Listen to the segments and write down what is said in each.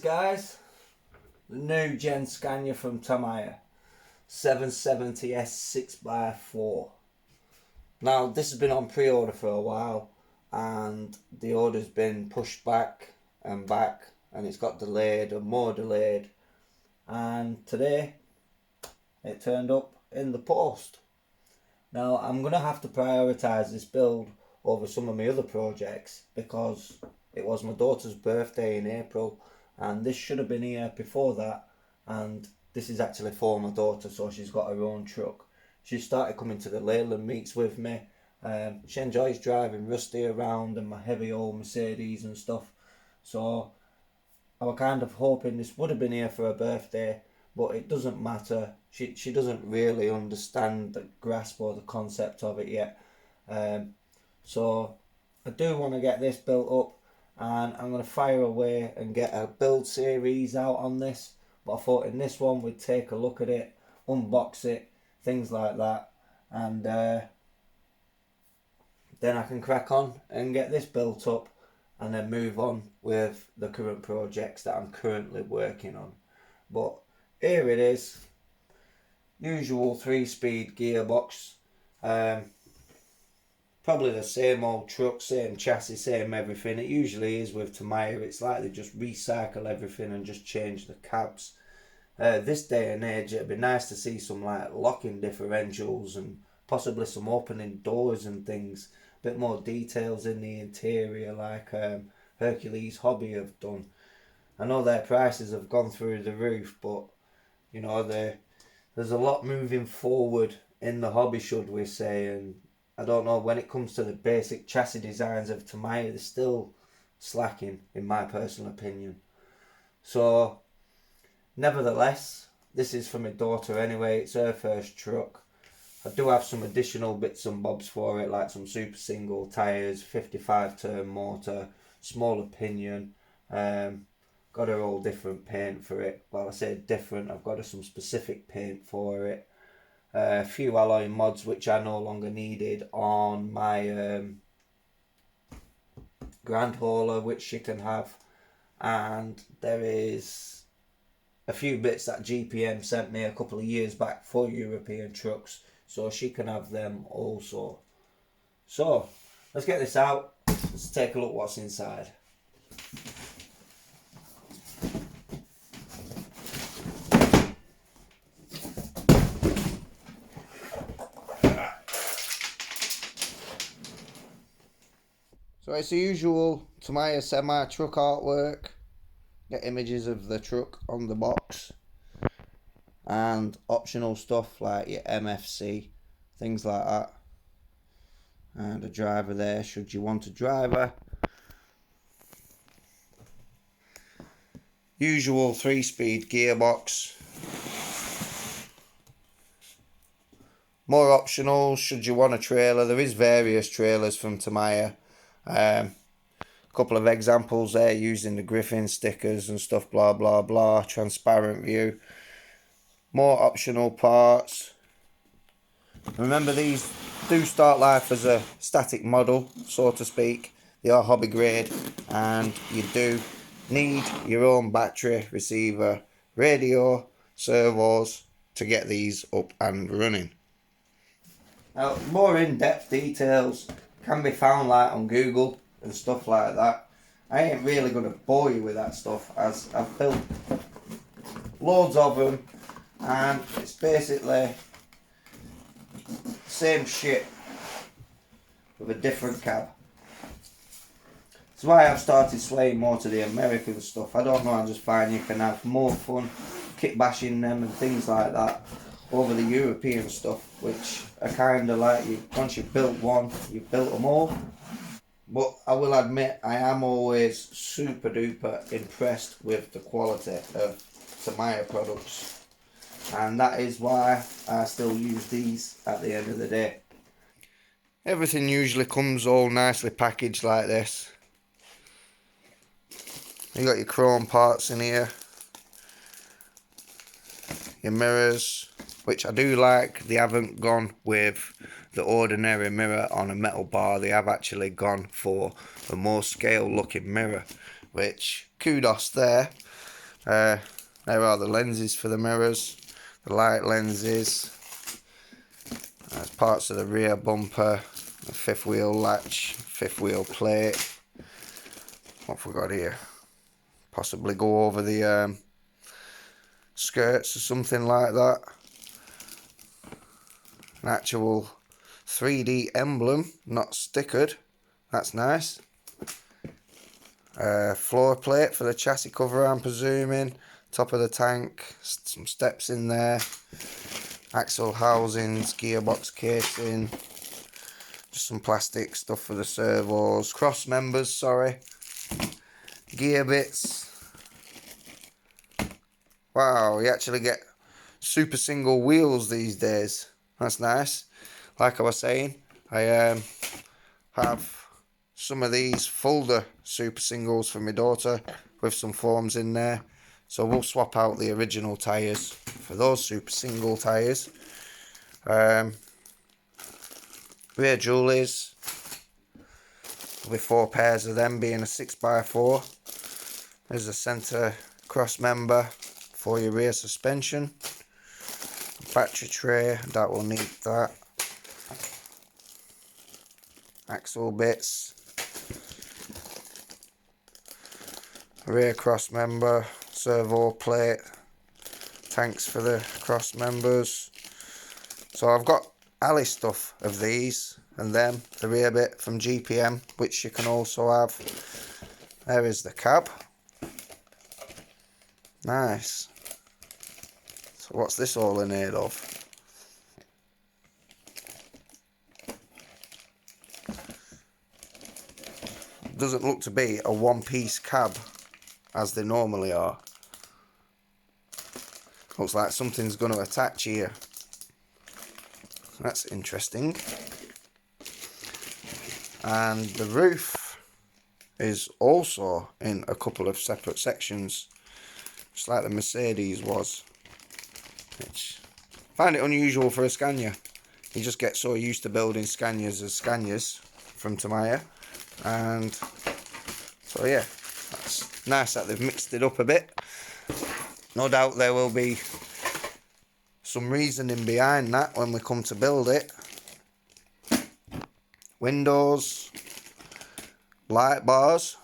guys, the new gen Scania from Tamiya 770S 6x4. Now this has been on pre-order for a while and the order's been pushed back and it's got delayed and more delayed, and today it turned up in the post. Now I'm going to have to prioritise this build over some of my other projects because it was my daughter's birthday in April and this should have been here before that, and this is actually for my daughter, so she's got her own truck. She started coming to the Leyland meets with me. She enjoys driving Rusty around and my heavy old Mercedes and stuff, so I was kind of hoping this would have been here for her birthday, but it doesn't matter. She doesn't really understand the grasp or the concept of it yet. So I do want to get this built up, and I'm going to fire away and get a build series out on this. But I thought in this one we'd take a look at it, unbox it, things like that, and then I can crack on and get this built up and then move on with the current projects that I'm currently working on. But here it is, usual 3-speed gearbox, probably the same old truck, same chassis, same everything. It usually is with Tamiya. It's like they just recycle everything and just change the cabs. This day and age it'd be nice to see some like locking differentials and possibly some opening doors and things, a bit more details in the interior like Hercules Hobby have done. I know their prices have gone through the roof, but you know, there's a lot moving forward in the hobby, should we say, and I don't know, when it comes to the basic chassis designs of Tamiya, they're still slacking in my personal opinion. So nevertheless, this is for my daughter anyway, it's her first truck. I do have some additional bits and bobs for it, like some super single tyres, 55 turn motor, smaller pinion, got her all different paint for it. Well, I say different, I've got her some specific paint for it. A few alloy mods which I no longer needed on my Grand Hauler, which she can have, and there is a few bits that GPM sent me a couple of years back for European trucks, so she can have them also. So let's get this out, let's take a look what's inside. So it's the usual Tamiya semi-truck artwork. Get images of the truck on the box. And optional stuff like your MFC, things like that. And a driver there, should you want a driver. Usual 3-speed gearbox. More optional, should you want a trailer. There is various trailers from Tamiya. Couple of examples there using the Griffin stickers and stuff, blah blah blah, transparent view. More optional parts. Remember, these do start life as a static model, so to speak. They are hobby grade, and you do need your own battery, receiver, radio, servos to get these up and running. Now, more in-depth details can be found like on Google and stuff like that. I ain't really going to bore you with that stuff, as I've built loads of them and it's basically same shit with a different cab. That's why I've started swaying more to the American stuff. I don't know, I just find you can have more fun kit bashing them and things like that over the European stuff, which are kind of like, once you've built one, you've built them all. But I will admit, I am always super duper impressed with the quality of Tamiya products, and that is why I still use these at the end of the day. Everything usually comes all nicely packaged like this. You got your chrome parts in here, your mirrors, which I do like. They haven't gone with the ordinary mirror on a metal bar. They have actually gone for a more scale looking mirror, which kudos there. There are the lenses for the mirrors, the light lenses. That's parts of the rear bumper, the fifth wheel latch, fifth wheel plate. What have we got here? Possibly go over the skirts or something like that. An actual 3D emblem, not stickered. That's nice. Floor plate for the chassis cover, I'm presuming. Top of the tank, some steps in there. Axle housings, gearbox casing. Just some plastic stuff for the servos. Cross members, sorry. Gear bits. Wow, you actually get super single wheels these days. That's nice. Like I was saying, I have some of these folder super singles for my daughter with some forms in there. So we'll swap out the original tyres for those super single tyres. Rear dualies with 4 pairs of them, being a 6x4. There's a centre cross member for your rear suspension. Battery tray, that will need that. Axle bits. Rear cross member, servo plate, tanks for the cross members. So I've got alley stuff of these and them, the rear bit from GPM, which you can also have. There is the cab. Nice. So what's this all in aid of? Doesn't look to be a one-piece cab as they normally are. Looks like something's going to attach here. That's interesting. And the roof is also in a couple of separate sections, just like the Mercedes was, which I find it unusual for a Scania. You just get so used to building Scanias as Scanias from Tamiya, and so yeah, that's nice that they've mixed it up a bit. No doubt there will be some reasoning behind that when we come to build it. Windows, light bars.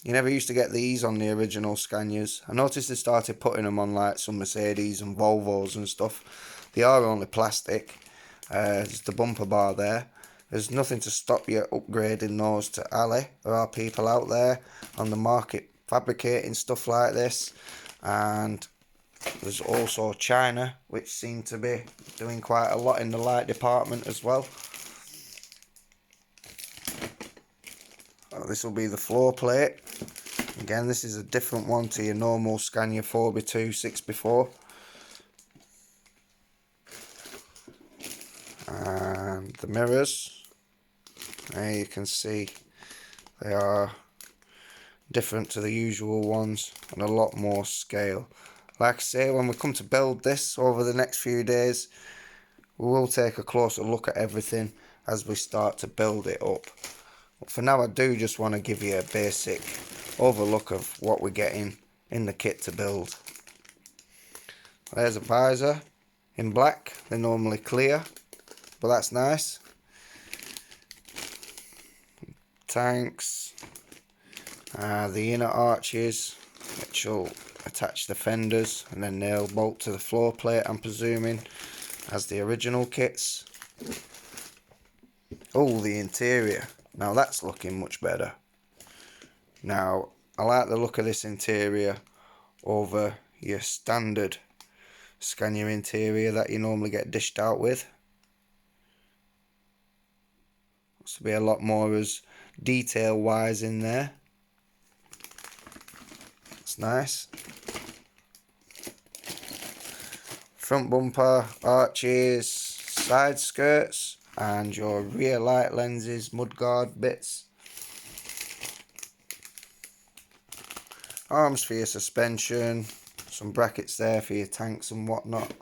You never used to get these on the original Scanias. I noticed they started putting them on like some Mercedes and Volvos and stuff. They are only plastic. There's the bumper bar there. There's nothing to stop you upgrading those to alley. There are people out there on the market fabricating stuff like this. And there's also China, which seem to be doing quite a lot in the light department as well. This will be the floor plate. Again, this is a different one to your normal Scania 4x2, 6x4. And the mirrors, there you can see they are different to the usual ones and a lot more scale. Like I say, when we come to build this over the next few days, we will take a closer look at everything as we start to build it up. But for now, I do just want to give you a basic overlook of what we're getting in the kit to build. There's a visor in black. They're normally clear, but that's nice. Tanks, the inner arches, which will attach the fenders and then nail bolt to the floor plate, I'm presuming, as the original kits. Oh, the interior. Now that's looking much better. Now, I like the look of this interior over your standard Scania interior that you normally get dished out with. Looks to be a lot more as detail wise in there. It's nice. Front bumper, arches, side skirts, and your rear light lenses, mudguard bits. Arms for your suspension, some brackets there for your tanks and whatnot.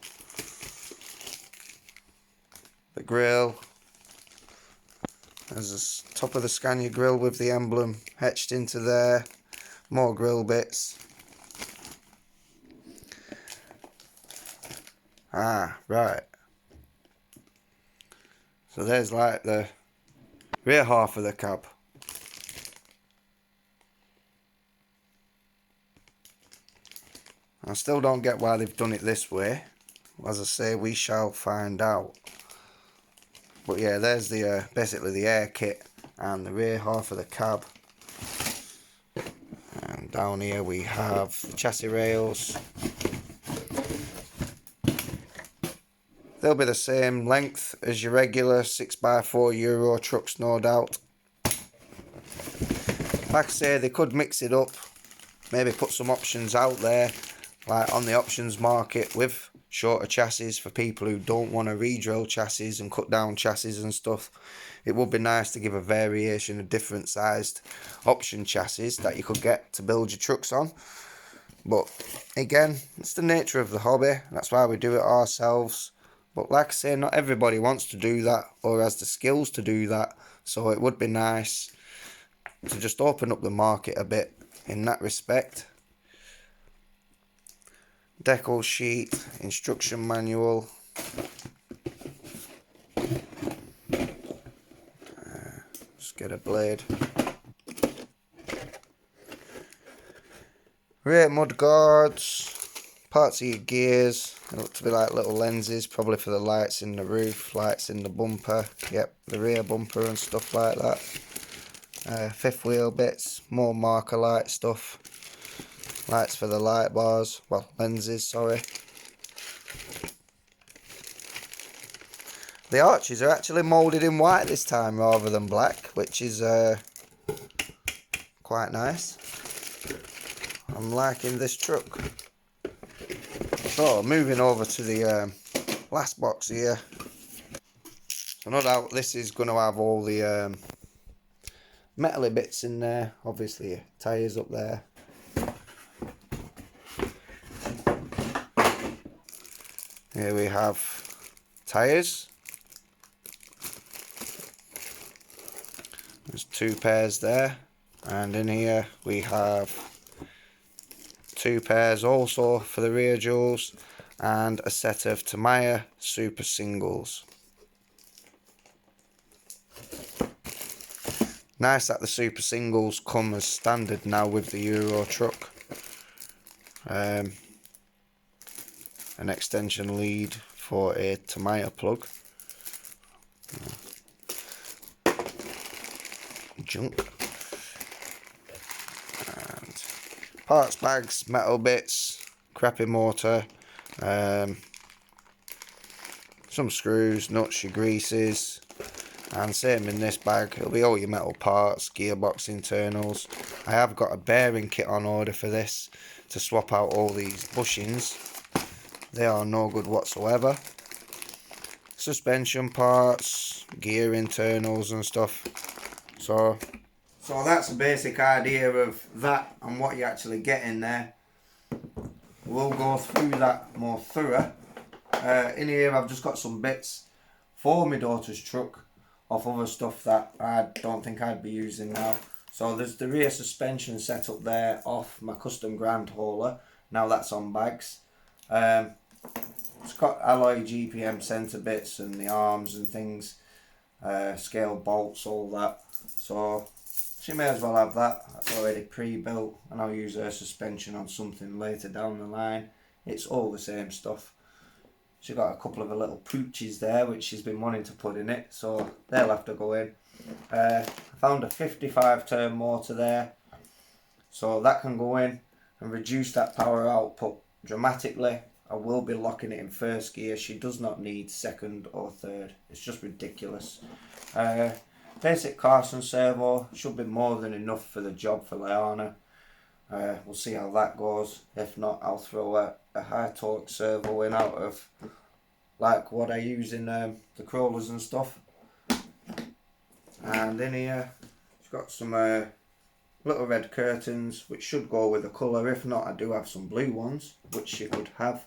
The grille. There's the top of the Scania grille with the emblem etched into there. More grille bits. Ah, right. So there's like the rear half of the cab. I still don't get why they've done it this way. As I say, we shall find out. But yeah, there's the basically the air kit and the rear half of the cab. And down here we have the chassis rails. They'll be the same length as your regular 6x4 Euro trucks, no doubt. Like I say, they could mix it up, maybe put some options out there, like on the options market with shorter chassis for people who don't want to re-drill chassis and cut down chassis and stuff. It would be nice to give a variation of different sized option chassis that you could get to build your trucks on. But again, it's the nature of the hobby, that's why we do it ourselves. But like I say, not everybody wants to do that or has the skills to do that, so it would be nice to just open up the market a bit in that respect. Decal sheet, instruction manual. Just get a blade. Rear mud guards. Parts of your gears. They look to be like little lenses, probably for the lights in the roof, lights in the bumper. Yep, the rear bumper and stuff like that. Fifth wheel bits, more marker light stuff. Lights for the light bars, well, lenses, sorry. The arches are actually moulded in white this time rather than black, which is quite nice. I'm liking this truck. So, moving over to the last box here. So no doubt this is going to have all the metal bits in there. Obviously, tyres up there. Here we have tyres. There's 2 pairs there. And in here we have 2 pairs also for the rear jewels. And a set of Tamiya Super Singles. Nice that the Super Singles come as standard now with the Euro truck. An extension lead for a Tamiya plug. Junk. And parts bags, metal bits, crappy motor, some screws, nuts, your greases, and same in this bag, it'll be all your metal parts, gearbox internals. I have got a bearing kit on order for this to swap out all these bushings. They are no good whatsoever. Suspension parts, gear internals and stuff. So that's the basic idea of that and what you actually get in there. We'll go through that more thorough. In here I've just got some bits for my daughter's truck off other stuff that I don't think I'd be using now. So there's the rear suspension set up there off my custom grand hauler. Now that's on bags. It's got alloy GPM centre bits and the arms and things, scale bolts, all that. So she may as well have that. That's already pre-built, and I'll use her suspension on something later down the line. It's all the same stuff. She's got a couple of little pooches there which she's been wanting to put in it, so they'll have to go in. I found a 55 turn motor there, so that can go in and reduce that power output dramatically. I will be locking it in first gear. She does not need second or third. It's just ridiculous. Basic Carson servo should be more than enough for the job for Liana. We'll see how that goes. If not, I'll throw a high torque servo in out of like what I use in the crawlers and stuff. And in here, it's got some little red curtains which should go with the colour. If not, I do have some blue ones which she could have.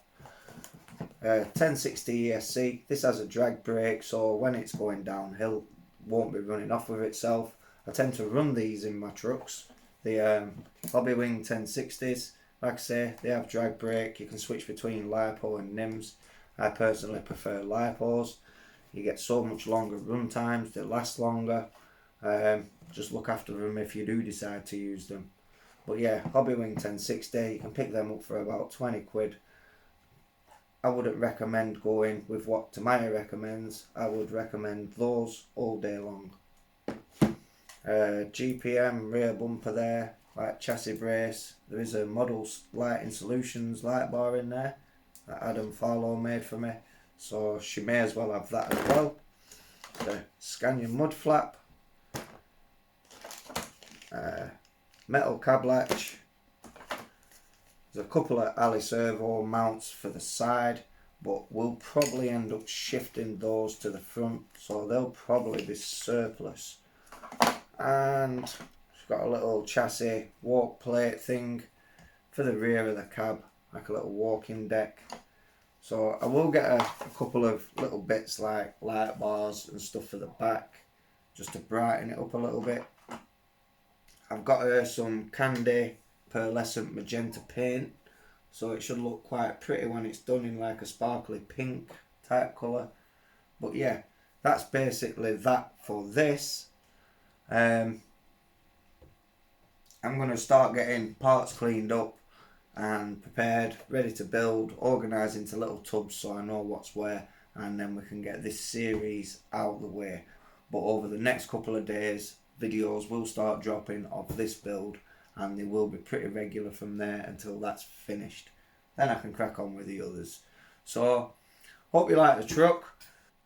1060 ESC. This has a drag brake, so when it's going downhill won't be running off with itself. I tend to run these in my trucks, the Hobby Wing 1060s. Like I say, they have drag brake. You can switch between LiPo and NIMS. I personally prefer lipos. You get so much longer run times, they last longer. Just look after them if you do decide to use them. But yeah, Hobbywing 1060, you can pick them up for about 20 quid. I wouldn't recommend going with what Tamiya recommends. I would recommend those all day long. GPM rear bumper there, like chassis brace. There is a Models Lighting Solutions light bar in there that Adam Farlow made for me, so she may as well have that as well. The Scania mud flap, metal cab latch. There's a couple of Ali servo mounts for the side, but we'll probably end up shifting those to the front, so they'll probably be surplus. And it's got a little chassis walk plate thing for the rear of the cab, like a little walking deck. So I will get a couple of little bits like light bars and stuff for the back, just to brighten it up a little bit. I've got her some Candy pearlescent magenta paint, so it should look quite pretty when it's done in like a sparkly pink type colour. But yeah, that's basically that for this. I'm going to start getting parts cleaned up and prepared, ready to build, organised into little tubs so I know what's where, and then we can get this series out of the way. But over the next couple of days, videos will start dropping of this build, and they will be pretty regular from there until that's finished. Then I can crack on with the others. So, hope you like the truck,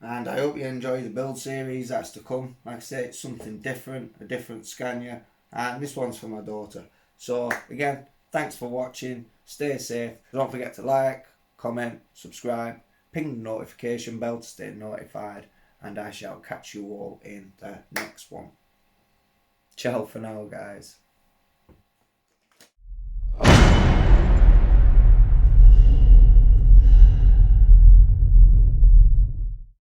and I hope you enjoy the build series that's to come. Like I say, it's something different, a different Scania, and this one's for my daughter. So again, thanks for watching, stay safe, don't forget to like, comment, subscribe, ping the notification bell to stay notified, and I shall catch you all in the next one. Ciao for now, guys.